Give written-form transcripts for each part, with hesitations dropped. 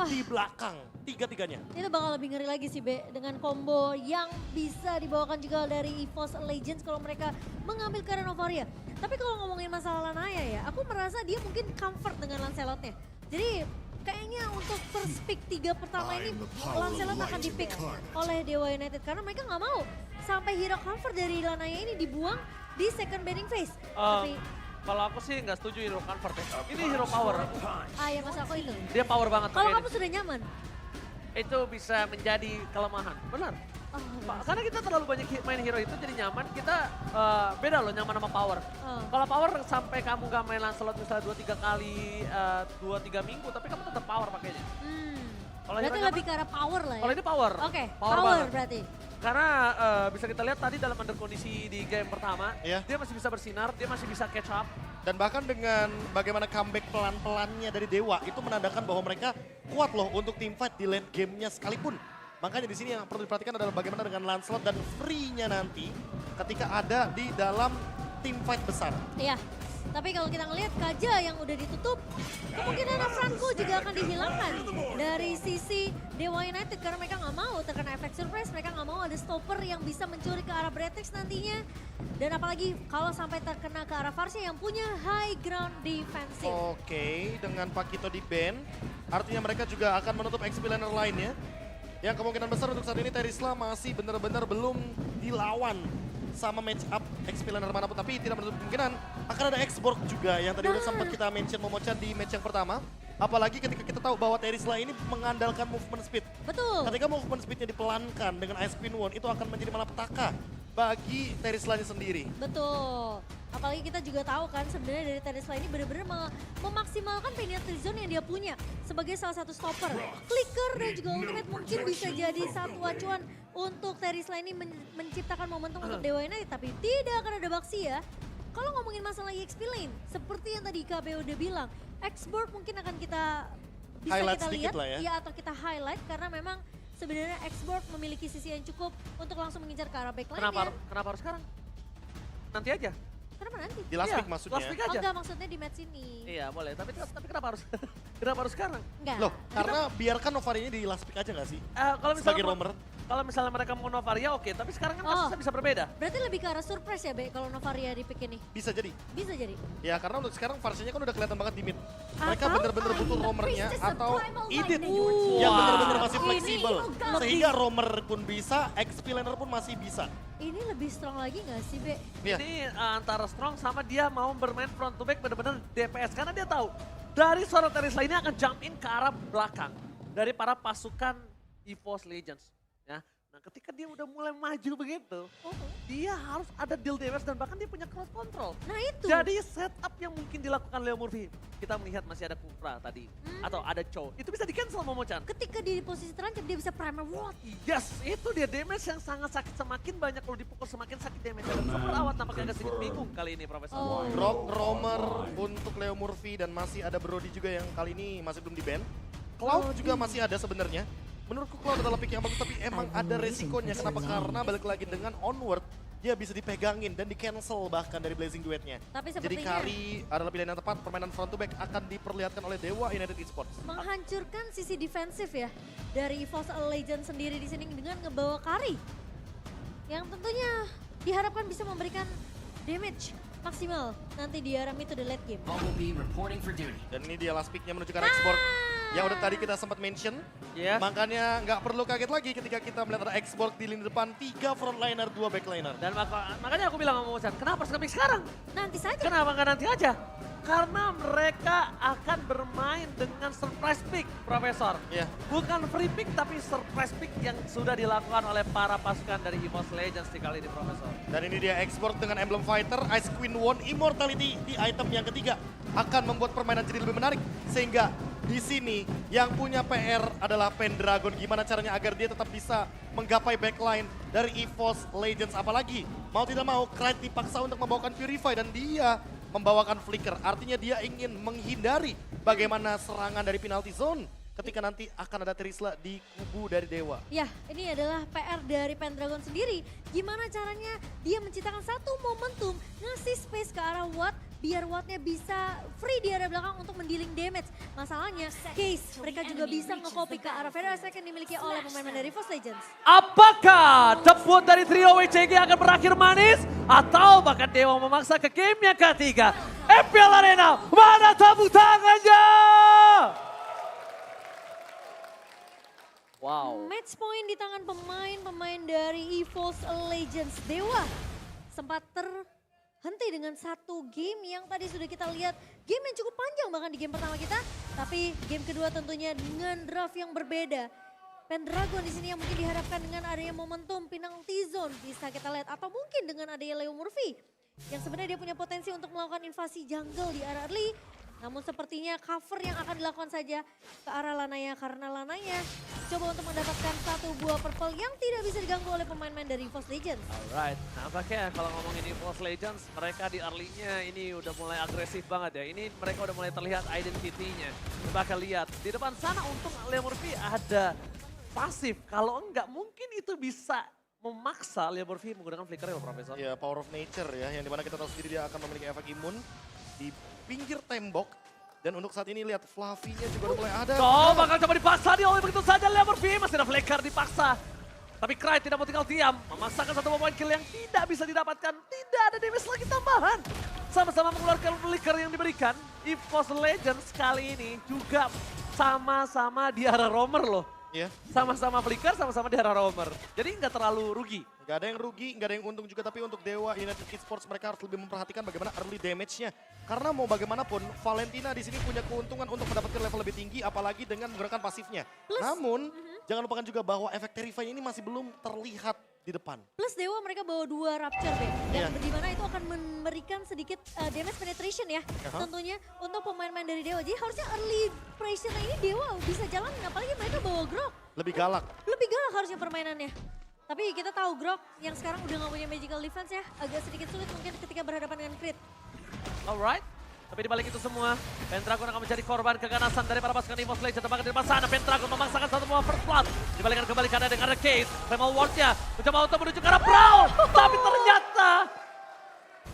di belakang. Tiga-tiganya. Itu bakal lebih ngeri lagi sih Be, dengan combo yang bisa dibawakan juga dari EVOS Legends kalau mereka mengambil Karen Novaria. Tapi kalau ngomongin masalah Lanaya ya, aku merasa dia mungkin comfort dengan Lancelotnya. Jadi kayaknya untuk first pick 3 pertama ini Lancelot akan di-pick oleh Dewa United. Karena mereka nggak mau sampai hero comfort dari Lanaya ini dibuang di second banning phase. Tapi Kalau aku sih nggak setuju hero convert ya. Ini hero power. ya mas aku itu. Dia power banget. Kalau pakai kamu sudah nyaman. itu bisa menjadi kelemahan. Benar. Oh, Karena kita terlalu banyak main hero itu jadi nyaman, kita beda loh nyaman sama power. Oh. Kalau power sampai kamu gak main Lancelot misalnya 2-3 kali, 2-3 minggu, tapi kamu tetap power pakainya. Kalau Berarti hero lebih ke arah power lah ya. Kalau ini power. Oke, Power power banget. berarti. Karena bisa kita lihat tadi dalam under kondisi di game pertama, Iya. dia masih bisa bersinar, dia masih bisa catch up. Dan bahkan dengan bagaimana comeback pelan-pelannya dari Dewa, itu menandakan bahwa mereka kuat loh untuk team fight di late game-nya sekalipun. Makanya di sini yang perlu diperhatikan adalah bagaimana dengan Lancelot dan free-nya nanti ketika ada di dalam team fight besar. Iya. Tapi kalau kita ngelihat Kaja yang udah ditutup, kemungkinan Franco juga akan dihilangkan dari sisi Dewa United karena mereka nggak mau terkena efek surprise, mereka nggak mau ada stopper yang bisa mencuri ke arah Bretex nantinya. Dan apalagi kalau sampai terkena ke arah Farsia yang punya high ground defensive. Oke, dengan Pakito di ban, artinya mereka juga akan menutup XP laner lainnya. Yang kemungkinan besar untuk saat ini Terisla masih benar-benar belum dilawan sama match up XP laner manapun. Tapi tidak menutup kemungkinan akan ada X-Borg juga yang tadi udah sempat kita mention Momochan di match yang pertama. Apalagi ketika kita tahu bahwa Terisla ini mengandalkan movement speed. Betul. Ketika movement speednya dipelankan dengan Ice Queen One, itu akan menjadi malapetaka bagi Terislanya sendiri. Betul. Apalagi kita juga tahu kan sebenarnya dari Terisla ini benar-benar memaksimalkan penalty zone yang dia punya sebagai salah satu stopper. Flicker dan juga ultimate mungkin bisa jadi satu acuan untuk Terisla ini menciptakan momentum untuk Dewa United. Tapi tidak akan ada baksi ya. Kalau ngomongin masalah EXP lane, seperti yang tadi KB udah bilang, X-Board mungkin akan kita bisa Highlight kita sedikit lihat lah ya. atau kita highlight karena memang sebenarnya X-Board memiliki sisi yang cukup untuk langsung mengincar ke arah backline-nya. Kenapa harus sekarang? Nanti aja. Kenapa nanti? Di last Iya, pick maksudnya. last pick Oh aja. enggak, maksudnya di match ini. Iya boleh, tapi kenapa harus kenapa harus sekarang? Enggak. Loh, karena biarkan Novarianya di last pick aja gak sih? Kalau Sebagai misalnya roamer. kalau misalnya mereka mau Novaria oke, tapi sekarang kan Oh. kasusnya bisa berbeda. Berarti lebih ke arah surprise ya, Be, kalau Novaria di pick ini. Bisa jadi. Bisa jadi. Ya karena untuk sekarang versinya kan udah kelihatan banget di mid. Mereka Atau- bener-bener butuh roamernya atau Idit Wah. yang bener-bener masih Ini fleksibel. lebih- Sehingga roamer pun bisa, XP laner pun masih bisa. Ini lebih strong lagi gak sih, Be? Iya. Ini antara strong sama dia mau bermain front to back bener-bener DPS. Karena dia tahu dari seorang Terisla ini akan jump in ke arah belakang. Dari para pasukan EVOS Legends. Ya. Nah ketika dia udah mulai maju begitu, dia harus ada deal damage dan bahkan dia punya crowd control. Nah itu. Jadi setup yang mungkin dilakukan Leo Murphy, kita melihat masih ada Kufra tadi, atau ada Chow, itu bisa di cancel Momochan. Ketika di posisi terancam dia bisa primer ward. Yes, itu dia damage yang sangat sakit. Semakin banyak kalau dipukul semakin sakit damage. Dan super awat nampaknya agak sedikit bingung kali ini Profesor. Oh. Drop roamer untuk Leo Murphy dan masih ada Brody juga yang kali ini masih belum di ban. Cloud juga masih ada sebenarnya. Menurutku Cloud adalah pick yang bagus tapi emang ada resikonya. Kenapa? Karena balik lagi dengan onward dia bisa dipegangin dan di cancel bahkan dari Blazing Duetnya. Tapi Jadi sepertinya Kari adalah pilihan yang tepat. Permainan front to back akan diperlihatkan oleh Dewa United Esports. menghancurkan sisi defensif ya dari EVOS Legends sendiri di sini dengan ngebawa Kari. Yang tentunya diharapkan bisa memberikan damage maksimal nanti di arah mid to the late game. Bumblebee reporting for duty. Dan ini dia last picknya menuju ke export. Yang udah tadi kita sempat mention. Yes. Makanya nggak perlu kaget lagi ketika kita melihat ada export di lini depan. 3 frontliner, 2 backliner. Dan makanya aku bilang sama Momochan, kenapa harus nge-pick sekarang? Nanti saja. Kenapa nggak nanti aja? Karena mereka akan bermain dengan surprise pick, Profesor. Iya. Bukan free pick, tapi surprise pick yang sudah dilakukan oleh para pasukan dari EVOS Legends di kali ini, Profesor. Dan ini dia export dengan Emblem Fighter, Ice Queen One, Immortality di item yang ketiga. Akan membuat permainan jadi lebih menarik. Sehingga di sini yang punya PR adalah Pendragon. Gimana caranya agar dia tetap bisa menggapai backline dari EVOS Legends. Apalagi mau tidak mau Knight dipaksa untuk membawakan Purify dan dia membawakan Flicker. Artinya dia ingin menghindari bagaimana serangan dari penalty zone ketika nanti akan ada Terisla di kubu dari Dewa. Ya, ini adalah PR dari Pendragon sendiri. Gimana caranya dia menciptakan satu momentum, ngasih space ke arah Watt, biar Wattnya bisa free di area belakang untuk mendealing damage. Masalahnya, Case mereka juga bisa nge-copy ke arah Federal Second dimiliki oleh pemain-pemain dari Force Legends. Apakah debut dari trio WCG akan berakhir manis? Atau bahkan Dewa memaksa ke game yang ketiga? FPL Arena, mana tepuk tangannya? Wow. Match point di tangan pemain-pemain dari EVOS Legends. Dewa sempat terhenti dengan satu game yang tadi sudah kita lihat. Game yang cukup panjang bahkan di game pertama kita. Tapi game kedua tentunya dengan draft yang berbeda. Pendragon di sini yang mungkin diharapkan dengan adanya momentum penalty zone bisa kita lihat. Atau mungkin dengan adanya Leo Murphy. Yang sebenarnya dia punya potensi untuk melakukan invasi jungle di area early. Namun sepertinya cover yang akan dilakukan saja ke arah Lanaya. Karena Lanaya coba untuk mendapatkan satu buah purple yang tidak bisa diganggu oleh pemain-pemain dari EVOS Legends. Alright, nampaknya kalau ngomongin EVOS Legends, mereka di early-nya ini udah mulai agresif banget ya. Ini mereka udah mulai terlihat identity-nya. Coba kalian lihat, di depan sana untung Leo Murphy ada pasif. Kalau enggak mungkin itu bisa memaksa Leo Murphy menggunakan flicker ya Profesor. Ya, power of nature ya, yang dimana kita tahu sendiri dia akan memiliki efek imun di pinggir tembok. Dan untuk saat ini lihat Fluffy-nya juga udah mulai ada. Oh, bakal coba dipaksa dia oleh begitu saja Leo Murphy. Masih ada flicker dipaksa. Tapi Cry tidak mau tinggal diam. Memaksakan satu point kill yang tidak bisa didapatkan. Tidak ada damage lagi tambahan. Sama-sama mengeluarkan flicker yang diberikan. EVOS Legends kali ini juga sama-sama di arah roamer loh. Iya. Sama-sama flicker, sama-sama di arah roamer. Jadi nggak terlalu rugi. Nggak ada yang rugi, nggak ada yang untung juga. Tapi untuk Dewa United Esports mereka harus lebih memperhatikan bagaimana early damage-nya. Karena mau bagaimanapun, Valentina di sini punya keuntungan untuk mendapatkan level lebih tinggi, apalagi dengan menggunakan pasifnya. Namun, jangan lupakan juga bahwa efek Terrify ini masih belum terlihat di depan. Plus Dewa mereka bawa 2 Rapture deh. Dan di mana itu akan memberikan sedikit damage penetration ya. Tentunya untuk pemain-pemain dari Dewa. Jadi harusnya early pressure ini Dewa bisa jalanin. Apalagi mereka bawa Grok. Lebih galak. Lebih galak harusnya permainannya. Tapi kita tahu Grok yang sekarang udah gak punya magical defense ya. Agak sedikit sulit mungkin ketika berhadapan dengan crit. Alright. Tapi dibalik itu semua, Pendragon akan menjadi korban keganasan dari para pasukan EVOS Legends. Bahkan di depan sana, Pendragon memaksakan satu buah first blood. Dibalikan kembali karena dengan Case. Primal Ward-nya mencoba untuk menuju ke arah Brawl. Tapi ternyata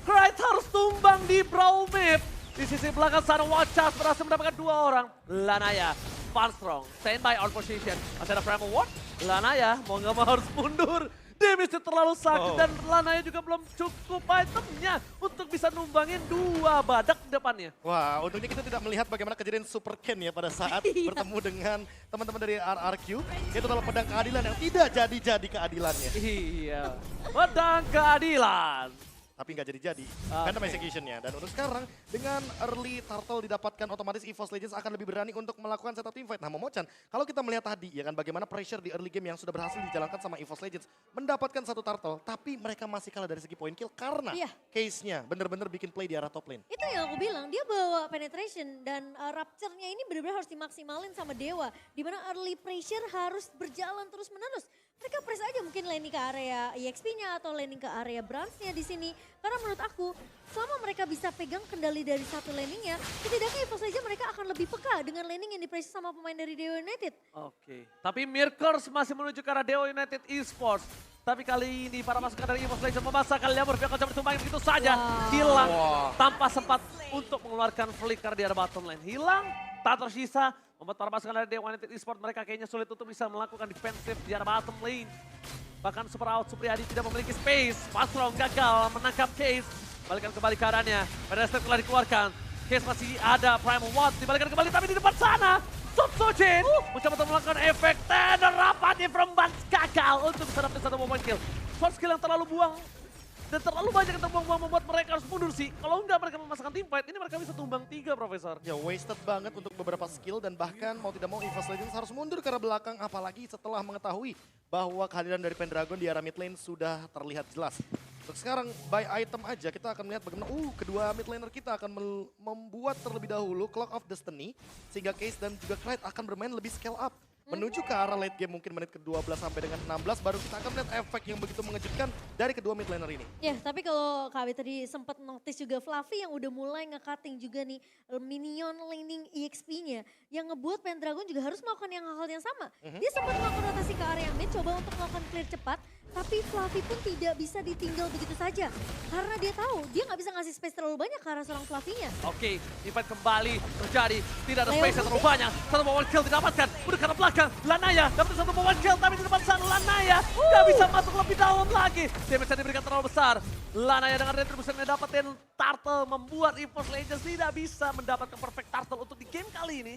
Cryt harus tumbang di Brawl map. Di sisi belakang sana, Watchas berhasil mendapatkan 2 orang. Lanaya, Farstrong, standby on position. Masih ada Primal Ward. Lanaya mau nggak mau harus mundur. Damage terlalu sakit dan Lanaya juga belum cukup itemnya untuk bisa numbangin 2 badak di depannya. Wah, untungnya kita tidak melihat bagaimana kejadian Super Ken ya pada saat bertemu dengan teman-teman dari RRQ. Itu adalah pedang keadilan yang tidak jadi-jadi keadilannya. Iya, pedang keadilan. Tapi nggak jadi-jadi, random execution-nya. Dan untuk sekarang, dengan early turtle didapatkan, otomatis EVOS Legends akan lebih berani untuk melakukan setup teamfight. Nah Momochan, kalau kita melihat tadi ya kan bagaimana pressure di early game yang sudah berhasil dijalankan sama EVOS Legends. Mendapatkan satu turtle, tapi mereka masih kalah dari segi point kill karena case-nya bener-bener bikin play di arah top lane. Itu yang aku bilang, dia bawa penetration dan Rapture-nya ini benar-benar harus dimaksimalin sama Dewa. Dimana early pressure harus berjalan terus-menerus. Mereka press aja mungkin landing ke area EXP-nya atau landing ke area Brance-nya di sini. Karena menurut aku, selama mereka bisa pegang kendali dari satu landing-nya, setidaknya EVOS saja mereka akan lebih peka dengan landing yang dipress sama pemain dari Dewa United. Oke, tapi Mirkers masih menuju ke arah Dewa United Esports. Tapi kali ini para pasukan dari EVOS Legends memaksakan Leo Murphy akan coba ditumbangin begitu saja. Hilang tanpa sempat untuk mengeluarkan flicker di arah bottom lane. Hilang, tak tersisa. Membuat para pasukan dari Dewa United Esports mereka kayaknya sulit untuk bisa melakukan defensif di arah bottom lane. Bahkan Super Out Supriyadi tidak memiliki space. Pasron gagal menangkap Case. Balikan kembali keadaannya. Pada step telah dikeluarkan. Case masih ada Primal Watt. Dibalikan kembali tapi di depan sana. Sub Sojin mencoba untuk melakukan efek. Dan rapatnya from Banks gagal untuk bisa dapat satu moment kill. Short skill yang terlalu buang. Dan terlalu banyak yang terbuang-buang membuat mereka harus mundur sih. Kalau enggak mereka memasangkan team fight, ini mereka bisa tumbang 3 Profesor. Ya wasted banget untuk beberapa skill dan bahkan mau tidak mau EVOS Legends harus mundur ke arah belakang. Apalagi setelah mengetahui bahwa kehadiran dari Pendragon di arah mid lane sudah terlihat jelas. Untuk sekarang by item aja kita akan melihat bagaimana kedua mid laner kita akan membuat terlebih dahulu Clock of Destiny. Sehingga Case dan juga Clyde akan bermain lebih scale up. menuju ke arah late game mungkin menit ke-12 sampai dengan 16 baru kita akan melihat efek yang begitu mengejutkan dari kedua mid laner ini. Ya, tapi kalau KB tadi sempat notice juga Fluffy yang udah mulai nge-cutting juga nih minion laning EXP-nya. Yang ngebuat Pendragon juga harus melakukan hal yang sama. Dia sempat melakukan rotasi ke area mid, coba untuk melakukan clear cepat. Tapi Fluffy pun tidak bisa ditinggal begitu saja. Karena dia tahu dia nggak bisa ngasih space terlalu banyak ke arah seorang Fluffy-nya. Oke, invite kembali terjadi. Tidak ada Leo space yang terlalu banyak. Satu one kill didapatkan. Udah ke arah belakang. Lanaya dapat satu one kill tapi di depan sana Lanaya nggak bisa masuk lebih dalam lagi. Damage yang diberikan terlalu besar. Lanaya dengan retribution yang dapatin turtle membuat EVOS Legends tidak bisa mendapatkan perfect turtle untuk di game kali ini.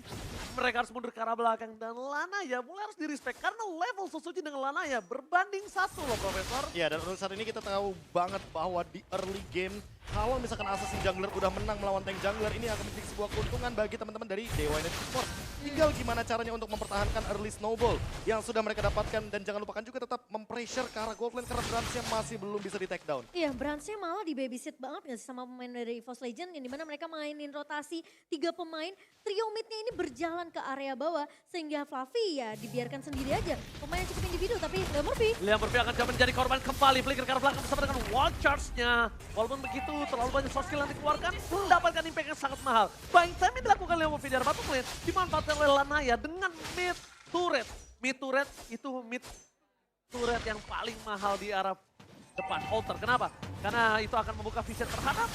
Mereka harus mundur ke arah belakang dan Lanaya mulai harus di-respect karena level Suzuki dengan Lanaya berbanding 1 loh Profesor. Ya, dan untuk saat ini kita tahu banget bahwa di early game kalau misalkan Assassin Jungler udah menang melawan tank Jungler ini akan menjadi sebuah keuntungan bagi teman-teman dari Dewa United Esports. Tinggal gimana caranya untuk mempertahankan early snowball yang sudah mereka dapatkan dan jangan lupakan juga tetap mempressure ke arah gold lane karena Brands masih belum bisa di take down. Iya, Brands-nya malah di babysit banget gak sih sama pemain dari EVOS Legends yang dimana mereka mainin rotasi 3 pemain, trio mid-nya ini berjalan ke area bawah sehingga Fluffy ya dibiarkan sendiri aja. Pemain yang cukup individu tapi Leo Murphy. Leo Murphy akan coba menjadi korban kembali, flicker ke arah belakang bersama dengan wall charge-nya. Walaupun begitu, terlalu banyak soft skill yang dikeluarkan, mendapatkan impact yang sangat mahal. Buying time yang dilakukan Leo Murphy di arah bottom lane, dimanfaatkan oleh Lanaya dengan mid turret. Mid turret itu mid turret yang paling mahal di arah depan altar. Kenapa? Karena itu akan membuka vision terhadap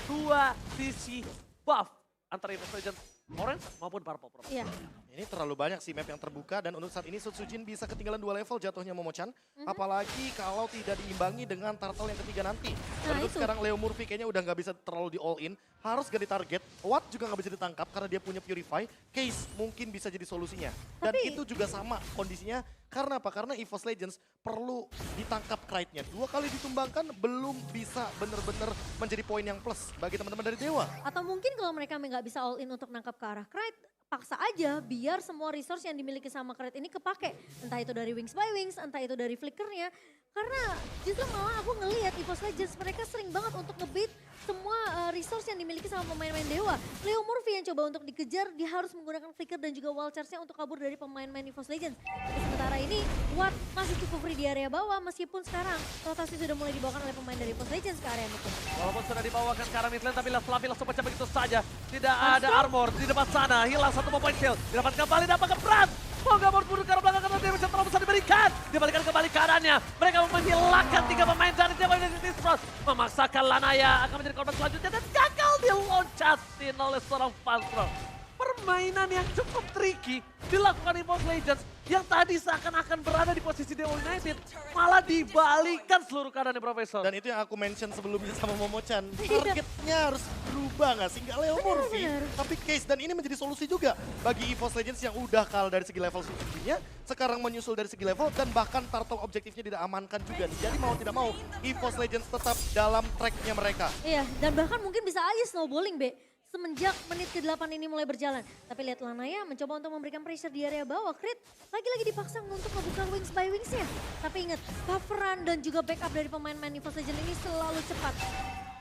dua sisi buff antara EVOS Legends Orange maupun Purple Pro. Iya. Ini terlalu banyak sih map yang terbuka dan untuk saat ini Sutsujin bisa ketinggalan 2 level jatuhnya Momochan. Apalagi kalau tidak diimbangi dengan turtle yang ketiga nanti. Dan untuk itu. sekarang Leo Murphy kayaknya udah nggak bisa terlalu di all in. Harus ganti target. Watt juga nggak bisa ditangkap karena dia punya Purify. Case mungkin bisa jadi solusinya. Dan Tapi- itu juga sama kondisinya. Karena apa? Karena EVOS Legends perlu ditangkap Krite-nya. 2 kali ditumbangkan belum bisa bener-bener menjadi poin yang plus bagi teman-teman dari Dewa. Atau mungkin kalau mereka nggak bisa all in untuk nangkap ke arah Krite, paksa aja biar semua resource yang dimiliki sama Krite ini kepake. Entah itu dari Wings by Wings, entah itu dari flickernya. Karena justru malah aku ngelihat EVOS Legends mereka sering banget untuk ngebait semua resource yang dimiliki sama pemain-pemain Dewa. Leo Murphy yang coba untuk dikejar, dia harus menggunakan flicker dan juga wall charge-nya untuk kabur dari pemain-pemain EVOS Legends. Tapi sementara ini, Watt masih cukup free di area bawah meskipun sekarang rotasi sudah mulai dibawakan oleh pemain dari EVOS Legends ke area mid. Walaupun sudah dibawakan ke arah mid lane, tapi Fluffy langsung pecah begitu saja. Tidak ada armor di depan sana, hilang satu point kill. Didapat kembali, dapat ke Brand. Mau gak mau mundur ke arah belakang karena damage yang terlalu besar diberikan. Dibalikan kembali keadaannya. Mereka menghilangkan 3 pemain dari Dewa United Esports. Memaksakan Lanaya akan menjadi korban selanjutnya dan gagal diloncatin oleh seorang Fastro. Permainan yang cukup tricky dilakukan EVOS Legends yang tadi seakan-akan berada di posisi Dewa United malah dibalikan seluruh keadaannya Profesor. Dan itu yang aku mention sebelumnya sama Momochan. Targetnya harus berubah nggak sih? Nggak Leo Murphy, benar. tapi Case. Dan ini menjadi solusi juga bagi EVOS Legends yang udah kalah dari segi level subsidinya. Sekarang menyusul dari segi level dan bahkan turtle objektifnya tidak amankan juga nih. Jadi mau tidak mau EVOS Legends tetap dalam tracknya mereka. Iya, dan bahkan mungkin bisa aja snowballing, Be. Semenjak menit ke-8 ini mulai berjalan. Tapi lihat Lanaya mencoba untuk memberikan pressure di area bawah. Crit lagi-lagi dipaksa untuk membuka Wings by Wings-nya. Tapi ingat, coveran dan juga backup dari pemain-pemain EVOS Legends ini selalu cepat.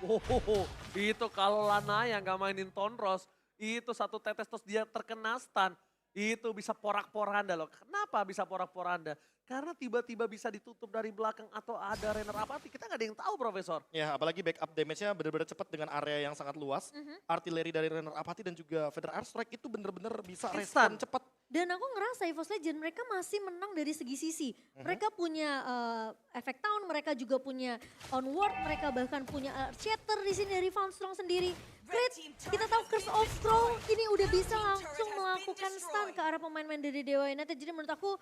Oh, itu kalau Lanaya nggak mainin Tonros, itu satu tetes terus dia terkena stun. Itu bisa porak-poranda loh. Kenapa bisa porak-poranda? Karena tiba-tiba bisa ditutup dari belakang atau ada runner apati. Kita nggak ada yang tahu Profesor. Ya apalagi backup damage-nya benar-benar cepat dengan area yang sangat luas. Artileri dari runner apati dan juga Feather Airstrike itu benar-benar bisa respon Instan. cepat. Dan aku ngerasa EVOS Legends mereka masih menang dari segi sisi. Mereka punya efek town, mereka juga punya onward, mereka bahkan punya shatter di sini dari Foundstrong sendiri. Crit, kita tahu Curse of Crow ini udah bisa langsung melakukan stun ke arah pemain-pemain dari Dewa United. Jadi menurut aku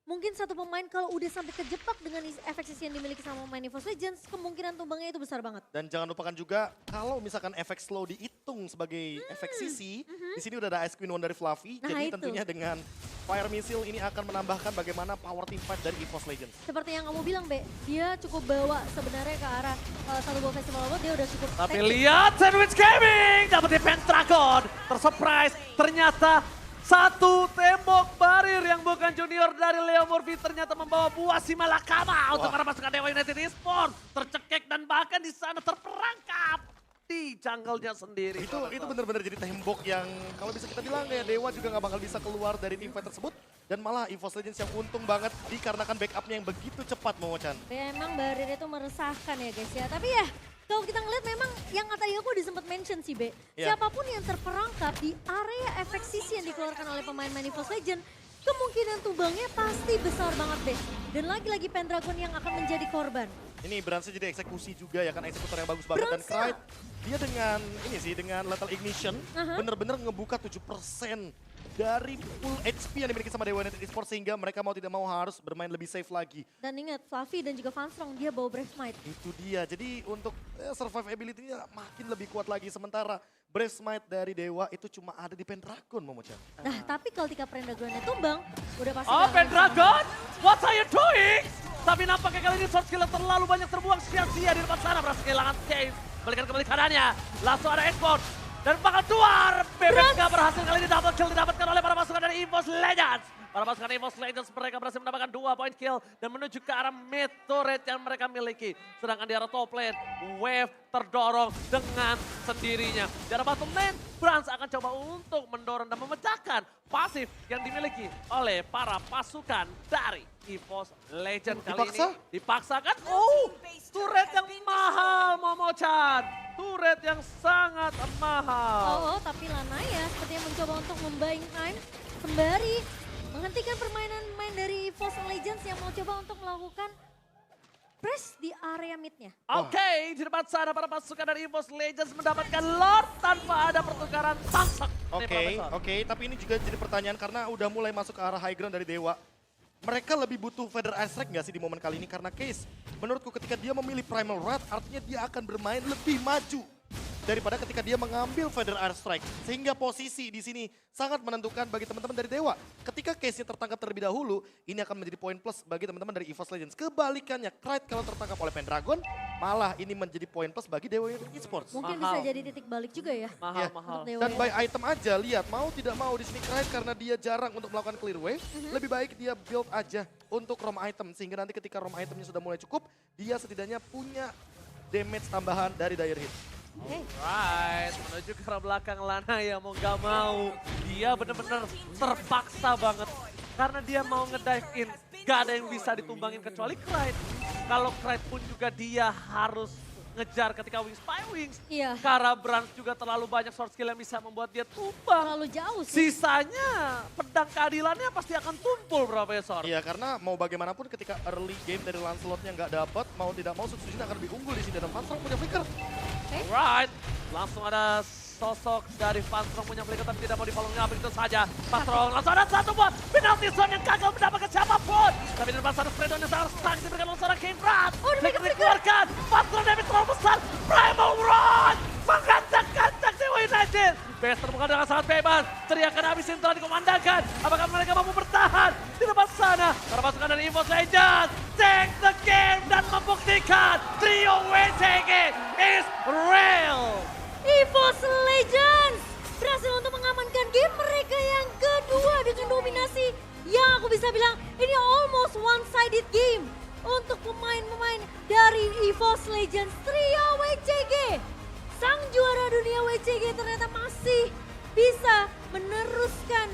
mungkin satu pemain kalau udah sampai kejebak dengan efek sisi yang dimiliki sama pemain EVOS Legends, kemungkinan tumbangnya itu besar banget. Dan jangan lupakan juga kalau misalkan efek slow dihitung sebagai efek sisi, di sini udah ada Ice Queen One dari Fluffy. Nah, Jadi itu. tentunya dengan Fire Missile ini akan menambahkan bagaimana power team fight dari EVOS Legends. Seperti yang kamu bilang, Be, dia cukup bawa sebenarnya ke arah satu buah festival award, dia udah cukup Tapi teknik. lihat Sandwich Gaming dapat defense Dragon. Tersurprise ternyata satu tembok barir yang bukan junior dari Leo Murphy ternyata membawa buah si malakama untuk para pasukan Dewa United Esports. Tercekek dan bahkan di sana terperangkap. di jungle-nya sendiri. Itu benar-benar jadi tembok yang kalau bisa kita bilang ya Dewa juga nggak bakal bisa keluar dari teamfight tersebut. Dan malah EVOS Legends yang untung banget dikarenakan backupnya yang begitu cepat Momo-chan. Memang Barir itu meresahkan ya guys ya. Tapi ya kalau kita ngeliat memang yang tadi aku udah sempat mention sih Be. Iya. Siapapun yang terperangkap di area efek sisi yang dikeluarkan oleh pemain-pemain EVOS Legends, kemungkinan tumbangnya pasti besar banget Be. Dan lagi-lagi Pendragon yang akan menjadi korban. Ini Brands jadi eksekusi juga ya kan, eksekutor yang bagus banget. Dan Brands-nya. Krite dia dengan ini sih, dengan Lethal Ignition Aha. bener-bener ngebuka 7% dari full HP yang dimiliki sama Dewa United Esports sehingga mereka mau tidak mau harus bermain lebih safe lagi. Dan ingat Fluffy dan juga Vanstrong dia bawa Brave Smite. Itu dia, jadi untuk survivability-nya makin lebih kuat lagi. Sementara Brave Smite dari Dewa itu cuma ada di Pendragon Momo-chan. Nah tapi kalau ketika Pendragonnya tumbang, udah pasti. Oh, nggak akan Pendragon, what are you doing? Tapi nampaknya kali ini short skill terlalu banyak terbuang sia-sia di depan sana. Berhasil kehilangan Case, balikan kembali keadaannya. Langsung ada export. Dan bakal keluar. Bebek gak berhasil kali ini double kill didapatkan oleh para pasukan dari EVOS Legends. Para pasukan EVOS Legends mereka berhasil mendapatkan 2 point kill dan menuju ke arah mid turret yang mereka miliki. Sedangkan di arah top lane, Wave terdorong dengan sendirinya. Di arah bottom lane, Brands akan coba untuk mendorong dan memecahkan pasif yang dimiliki oleh para pasukan dari EVOS Legends kali Dipaksa? ini. Dipaksakan? Oh, turret yang mahal Momo-chan. Turret yang sangat mahal. Oh, tapi Lanaya sepertinya mencoba untuk membuying time sembari menghentikan permainan main dari EVOS Legends yang mau coba untuk melakukan press di area midnya. Oke, di depan sana para pasukan dari EVOS Legends mendapatkan Lord tanpa ada pertukaran tangsek. Oke, tapi ini juga jadi pertanyaan karena udah mulai masuk ke arah high ground dari Dewa. Mereka lebih butuh Feather Ice Strike nggak sih di momen kali ini? Karena Case, menurutku ketika dia memilih Primal Wrath, artinya dia akan bermain lebih maju daripada ketika dia mengambil Feather Ice Strike. Sehingga posisi di sini sangat menentukan bagi teman-teman dari Dewa. Ketika Case-nya tertangkap terlebih dahulu, ini akan menjadi poin plus bagi teman-teman dari EVOS Legends. Kebalikannya, Krite kalau tertangkap oleh Pendragon, malah ini menjadi poin plus bagi Dewa United Esports. Mungkin Mahal. bisa jadi titik balik juga ya. Mahal, Ya. mahal. Untuk Dewa Dan ya. by item aja, lihat mau tidak mau di sini Krite karena dia jarang untuk melakukan clear wave, lebih baik dia build aja untuk rom item. Sehingga nanti ketika rom itemnya sudah mulai cukup, dia setidaknya punya damage tambahan dari Dire Hit. Oke. Right, menuju ke arah belakang Lana ya mau gak mau. Dia bener-bener terpaksa banget. Karena dia mau ngedive in, gak ada yang bisa ditumbangin kecuali Krite. Kalau Krite pun juga dia harus ngejar ketika Wings by Wings. Iya. Karena Brands juga terlalu banyak short skill yang bisa membuat dia tumbang. Terlalu jauh sih. Sisanya pedang keadilannya pasti akan tumpul Profesor. Iya, karena mau bagaimanapun ketika early game dari Lancelotnya nggak dapat, mau tidak mau Sutsujin akan lebih unggul di sini. Dan Vanstrong punya flicker. Alright, langsung ada sosok dari Vanstrong punya flicker tapi tidak mau di-follow begitu saja. Vanstrong langsung ada satu buat penalty zone yang gagal mendapatkan siapapun. Tapi di depan sana Spreadon yang sangat stuck diberikan oleh seorang King Rat. Oh, Flicker dikeluarkan, Vanstrong damage terlalu besar. Primal Rod menggancang-gancang Dewa United. BS terbuka dengan sangat bebas. Teriakan habisin telah dikomandangkan. Apakah mereka mampu bertahan di depan sana? Para pasukan dari EVOS Legends take the game dan membuktikan trio WCG is real. EVOS Legends berhasil untuk mengamankan game mereka yang kedua dengan dominasi yang aku bisa bilang ini almost one-sided game untuk pemain-pemain dari EVOS Legends trio WCG. Sang juara dunia WCG ternyata masih bisa meneruskan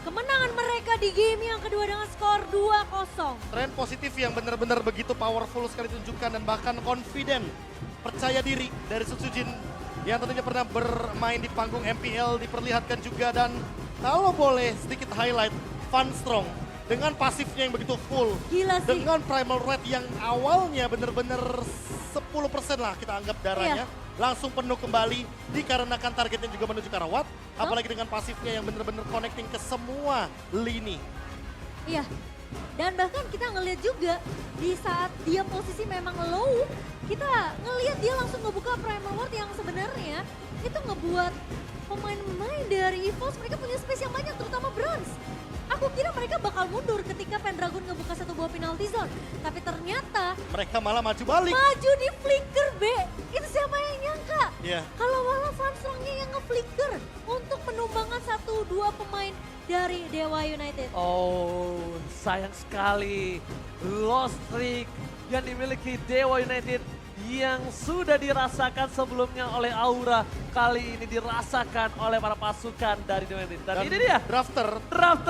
kemenangan mereka di game yang kedua dengan skor 2-0. Tren positif yang benar-benar begitu powerful sekali ditunjukkan dan bahkan confident, percaya diri dari Sutsujin yang tentunya pernah bermain di panggung MPL diperlihatkan juga. Dan kalau boleh sedikit highlight Vanstrong dengan pasifnya yang begitu full. Gila sih. Dengan Primal Red yang awalnya benar-benar 10% lah kita anggap darahnya. Langsung penuh kembali dikarenakan targetnya juga menuju ke arah Watt. Apalagi dengan pasifnya yang benar-benar connecting ke semua lini. Iya. Dan bahkan kita ngelihat juga di saat dia posisi memang low, kita ngelihat dia langsung ngebuka Primal Ward yang sebenarnya itu ngebuat pemain-pemain dari EVOS mereka punya space yang banyak terutama Brands. Aku kira mereka bakal mundur ketika Pendragon ngebuka satu buah penalty zone. Tapi ternyata Mereka malah maju balik. maju di flicker B. Itu siapa yang nyangka? Iya. Kalau malah Vanstrongnya yang nge-flicker untuk penumbangkan 1-2 pemain dari Dewa United. Oh, sayang sekali. Lost streak yang dimiliki Dewa United yang sudah dirasakan sebelumnya oleh Aura, kali ini dirasakan oleh para pasukan dari Demented. Dan ini dia, drafter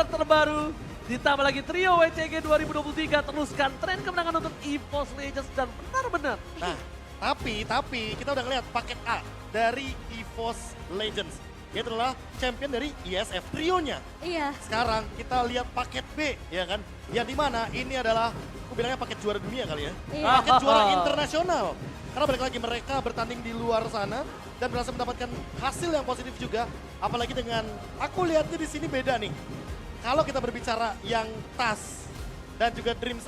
terbaru. Ditambah lagi trio WCG 2023, teruskan tren kemenangan untuk EVOS Legends dan benar-benar. Nah, tapi kita udah ngeliat paket A dari EVOS Legends. Itu adalah champion dari ISF trionya. Iya. Sekarang kita lihat paket B, ya kan? Yang dimana ini adalah, aku bilangnya paket juara dunia kali ya. Iya. Paket juara internasional. Karena balik lagi mereka bertanding di luar sana dan berhasil mendapatkan hasil yang positif juga. Apalagi dengan, aku lihatnya di sini beda nih. Kalau kita berbicara yang TAS dan juga Dream